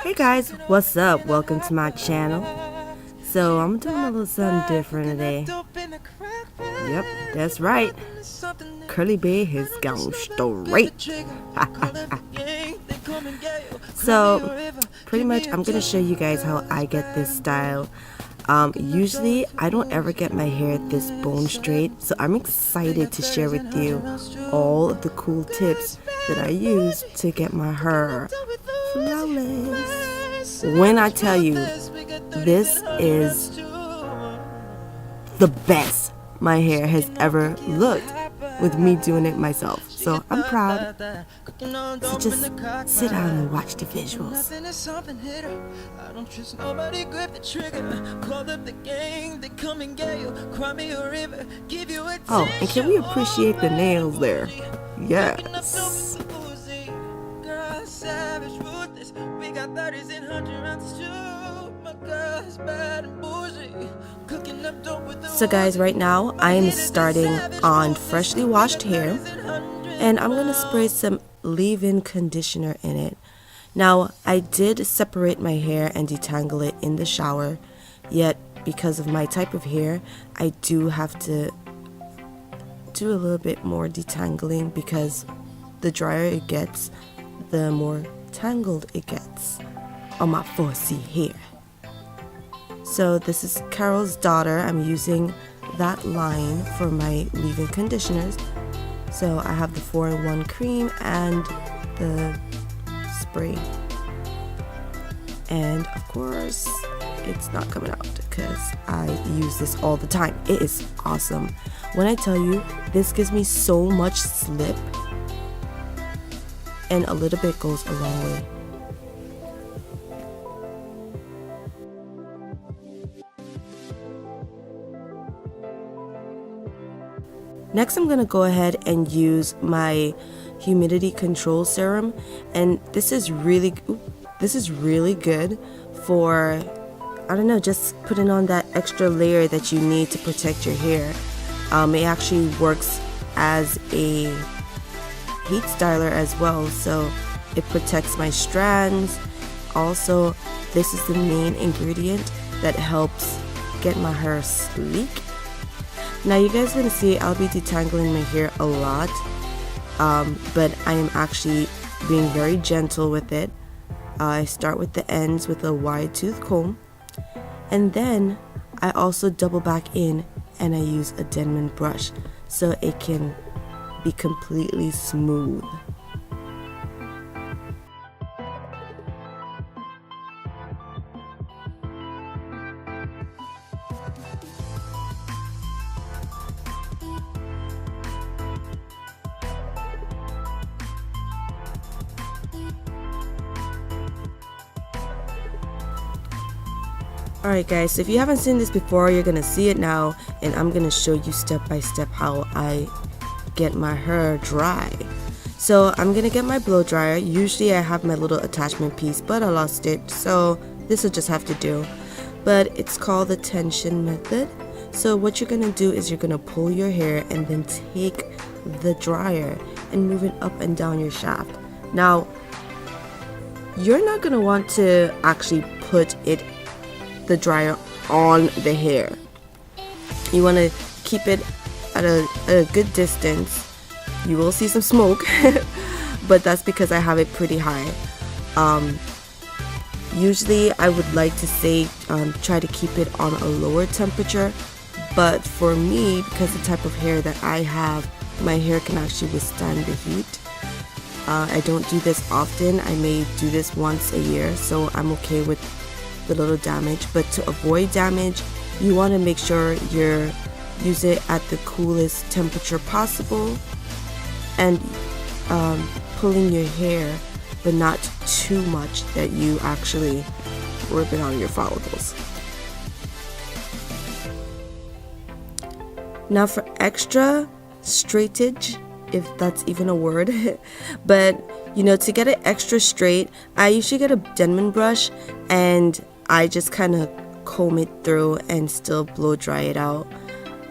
Hey guys, what's up? Welcome to my channel. So I'm doing a little something different today. Yep, that's right. CURLYBAE has gone straight. So pretty much I'm gonna show you guys how I get this style. Usually I don't ever get my hair this bone straight, so I'm excited to share with you all of the cool tips that I use to get my hair flawless. When I tell you, this is the best my hair has ever looked with me doing it myself. So I'm proud. So just sit down and watch the visuals. Oh, and can we appreciate the nails there? Yes. So guys, right now I am starting on freshly washed hair, and I'm gonna spray some leave-in conditioner in it. Now I did separate my hair and detangle it in the shower, yet because of my type of hair I do have to do a little bit more detangling, because the drier it gets, the more tangled it gets on my 4C hair. So this is Carol's Daughter. I'm using that line for my leave-in conditioners. So I have the 4-in-1 cream and the spray. And of course, it's not coming out because I use this all the time. It is awesome. When I tell you, this gives me so much slip, and a little bit goes a long way. Next, I'm gonna go ahead and use my humidity control serum, and this is really good for, I don't know, just putting on that extra layer that you need to protect your hair. It actually works as a heat styler as well, so it protects my strands. Also, this is the main ingredient that helps get my hair sleek. Now you guys are gonna see I'll be detangling my hair a lot, but I am actually being very gentle with it. I start with the ends with a wide tooth comb, and then I also double back in and I use a Denman brush so it can be completely smooth. Alright guys, so if you haven't seen this before, you're gonna see it now, and I'm gonna show you step by step how I get my hair dry. So I'm gonna get my blow dryer. Usually I have my little attachment piece, but I lost it, so this will just have to do. But it's called the tension method. So what you're gonna do is you're gonna pull your hair and then take the dryer and move it up and down your shaft. Now you're not gonna want to actually put the dryer on the hair. You want to keep it at a good distance. You will see some smoke but that's because I have it pretty high. Usually I would like to say try to keep it on a lower temperature, but for me, because the type of hair that I have, my hair can actually withstand the heat. I don't do this often. I may do this once a year, so I'm okay with the little damage. But to avoid damage, you want to make sure you use it at the coolest temperature possible, and pulling your hair, but not too much that you actually rip it on your follicles. Now for extra straightage, if that's even a word, but you know, to get it extra straight, I usually get a Denman brush and I just kind of comb it through and still blow dry it out.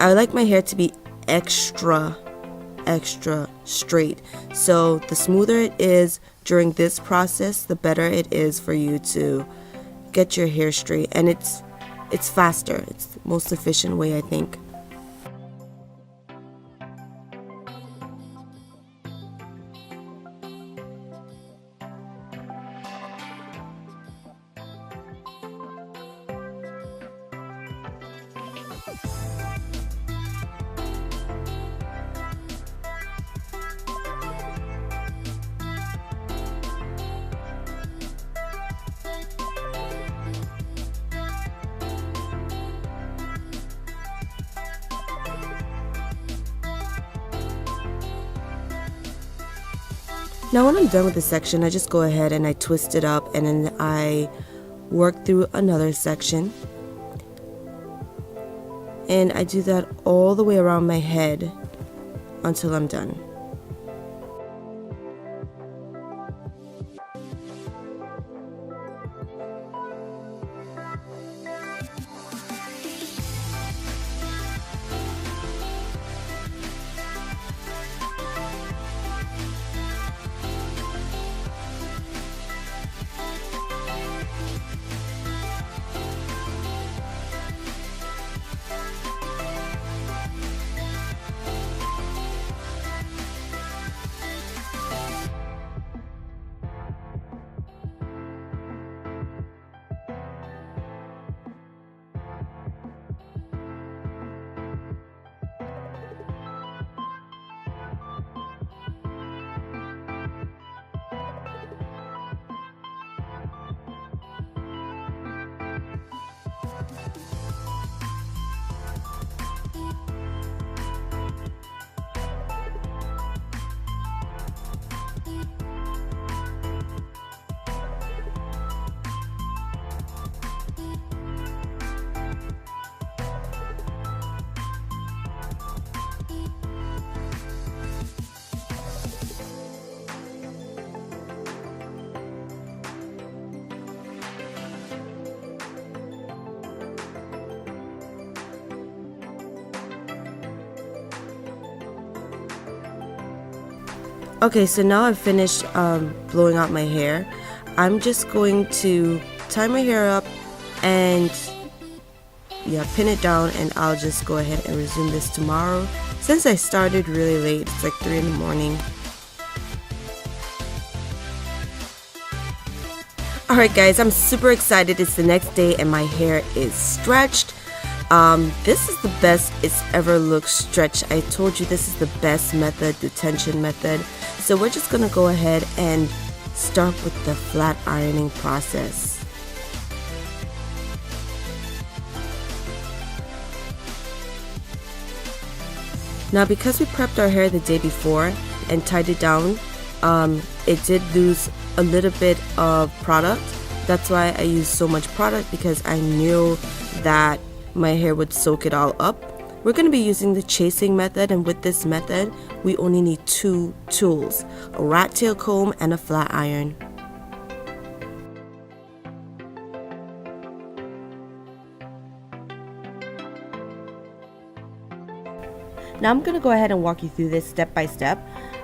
I like my hair to be extra extra straight. So the smoother it is during this process, the better it is for you to get your hair straight, and it's faster. It's the most efficient way, I think. Now when I'm done with the section, I just go ahead and I twist it up, and then I work through another section. And I do that all the way around my head until I'm done. Okay, so now I've finished blowing out my hair. I'm just going to tie my hair up and pin it down, and I'll just go ahead and resume this tomorrow. Since I started really late, it's like 3 in the morning. Alright guys, I'm super excited. It's the next day and my hair is stretched. This is the best it's ever looked stretched. I told you this is the best method, detention method. So we're just gonna go ahead and start with the flat ironing process. Now because we prepped our hair the day before and tied it down, it did lose a little bit of product. That's why I used so much product, because I knew that my hair would soak it all up. We're going to be using the chasing method, and with this method we only need 2 tools, a rat tail comb and a flat iron. Now I'm going to go ahead and walk you through this step by step.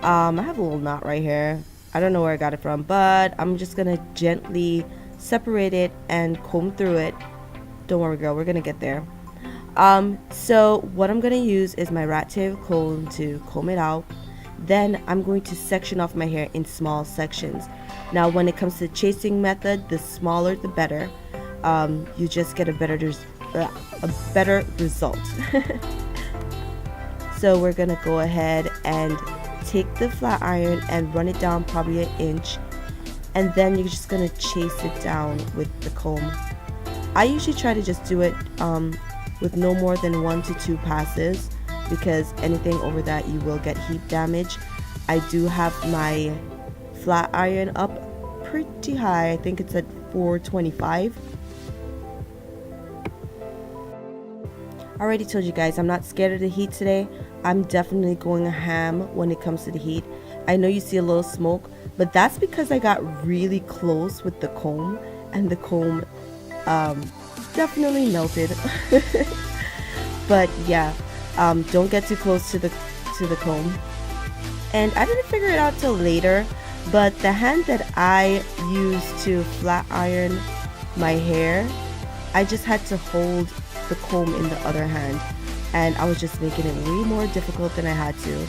I have a little knot right here. I don't know where I got it from, but I'm just going to gently separate it and comb through it. Don't worry girl, we're going to get there. So what I'm going to use is my rat tail comb to comb it out. Then I'm going to section off my hair in small sections. Now when it comes to the chasing method, the smaller the better. You just get a better result. So we're going to go ahead and take the flat iron and run it down probably 1 inch, and then you're just going to chase it down with the comb. I usually try to just do it with no more than 1 to 2 passes, because anything over that you will get heat damage. I do have my flat iron up pretty high. I think it's at 425. I already told you guys I'm not scared of the heat today. I'm definitely going ham when it comes to the heat. I know you see a little smoke, but that's because I got really close with the comb, and the comb definitely melted. But yeah, don't get too close to the comb. And I didn't figure it out till later, but the hand that I used to flat iron my hair, I just had to hold the comb in the other hand, and I was just making it way more difficult than I had to.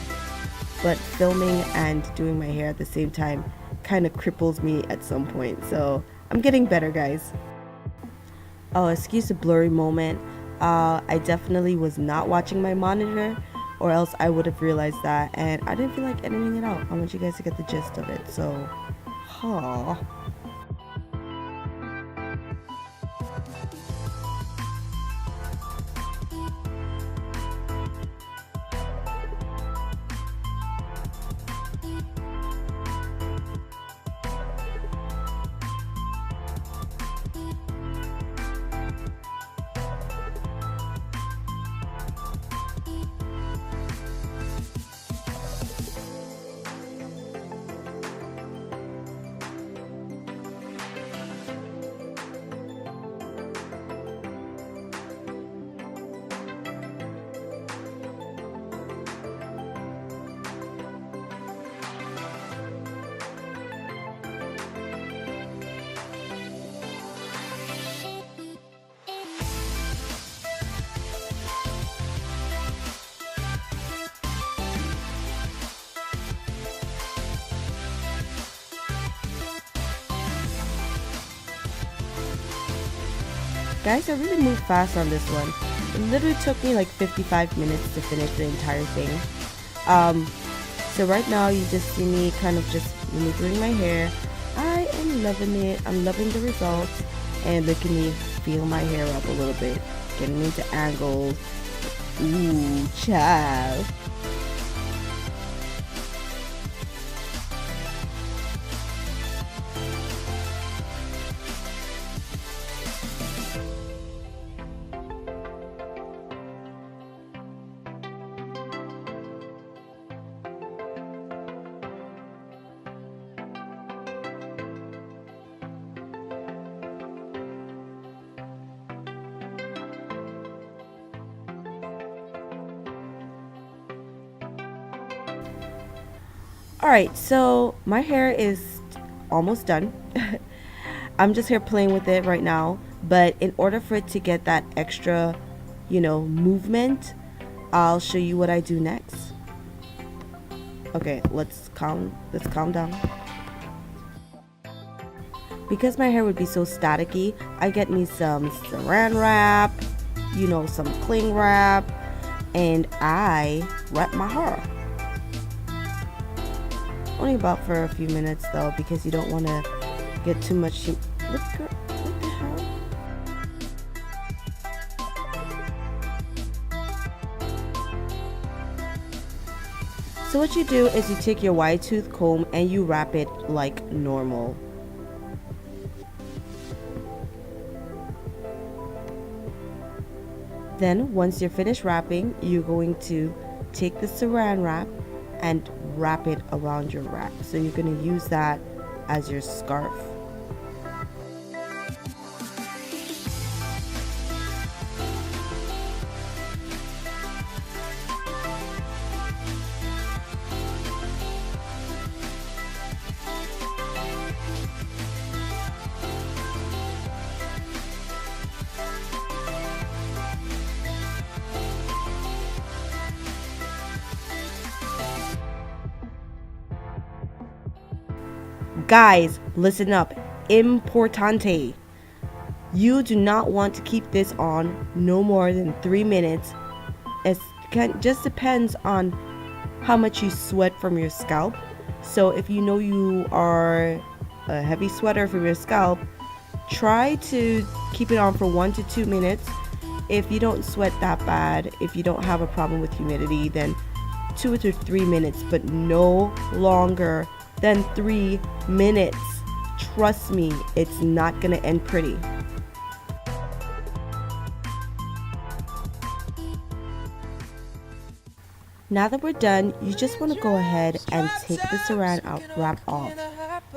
But filming and doing my hair at the same time kind of cripples me at some point, so I'm getting better, guys. Oh, excuse the blurry moment. I definitely was not watching my monitor, or else I would have realized that, and I didn't feel like editing it out. I want you guys to get the gist of it, so guys, I really moved fast on this one. It literally took me like 55 minutes to finish the entire thing. So right now you just see me kind of just maneuvering my hair. I am loving it. I'm loving the results. And look at me feel my hair up a little bit, getting into angles. Ooh, child. Alright, so my hair is almost done. I'm just here playing with it right now, but in order for it to get that extra, movement, I'll show you what I do next. Okay, let's calm down. Because my hair would be so staticky, I get me some saran wrap, some cling wrap, and I wrap my hair. Only about for a few minutes though, because you don't want to get too much. What the hell? So what you do is you take your wide tooth comb and you wrap it like normal. Then once you're finished wrapping, you're going to take the saran wrap and wrap it around your wrap. So you're going to use that as your scarf. Guys, listen up. Importante. You do not want to keep this on no more than 3 minutes. It just depends on how much you sweat from your scalp. So if you know you are a heavy sweater from your scalp, try to keep it on for 1 to 2 minutes. If you don't sweat that bad, if you don't have a problem with humidity, then 2 to 3 minutes, but no longer than 3 minutes. Trust me, it's not gonna end pretty. Now that we're done, you just want to go ahead and take the saran wrap off.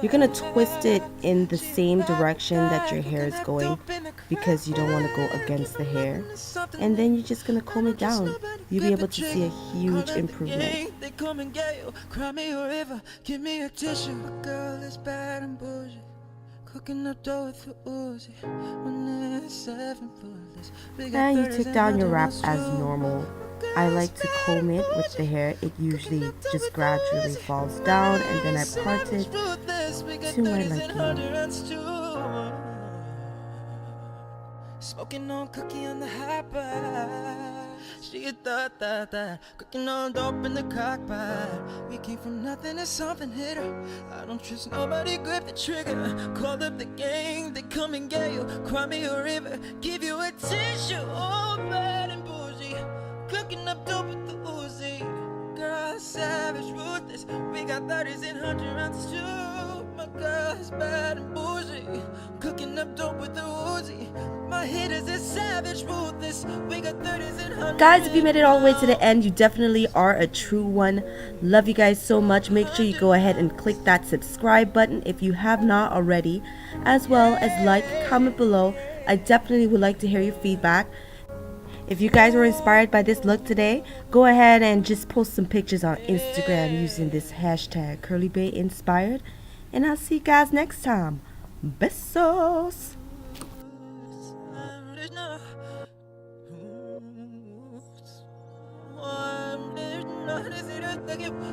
You're going to twist it in the same direction that your hair is going because you don't want to go against the hair. And then you're just going to comb it down. You'll be able to see a huge improvement. come and get you. Cry me a river, give me a tissue. My girl is bad and bougie, cooking up dough with the Uzi. When it's 7 bullets, we got And you 30s take and down your 100 wrap on as stew. normal. I like to comb it with the hair. It usually just gradually falls down and then I part it to my liking. Smoking on cookie on the hot bar. She a thought, cooking on dope in the cockpit. We came from nothing to something, hit her. I don't trust nobody, grip the trigger. Called up the gang, they come and get you. Cry me a river, give you a tissue. Oh, bad and bougie, cooking up dope with the Uzi. Girl, savage, ruthless. We got 30s and 100 rounds too. My girl is bad and bougie, cooking up dope with the Uzi. My hitters is savage, ruthless. We got 30s and 100. Guys, if you made it all the way to the end, you definitely are a true one. Love you guys so much. Make sure you go ahead and click that subscribe button if you have not already, as well as like, comment below. I definitely would like to hear your feedback. If you guys were inspired by this look today, go ahead and just post some pictures on Instagram using this hashtag CurlyBaeInspired. And I'll see you guys next time. Besos!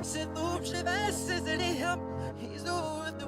C'est tout, je vais, c'est les hommes. Ils ont de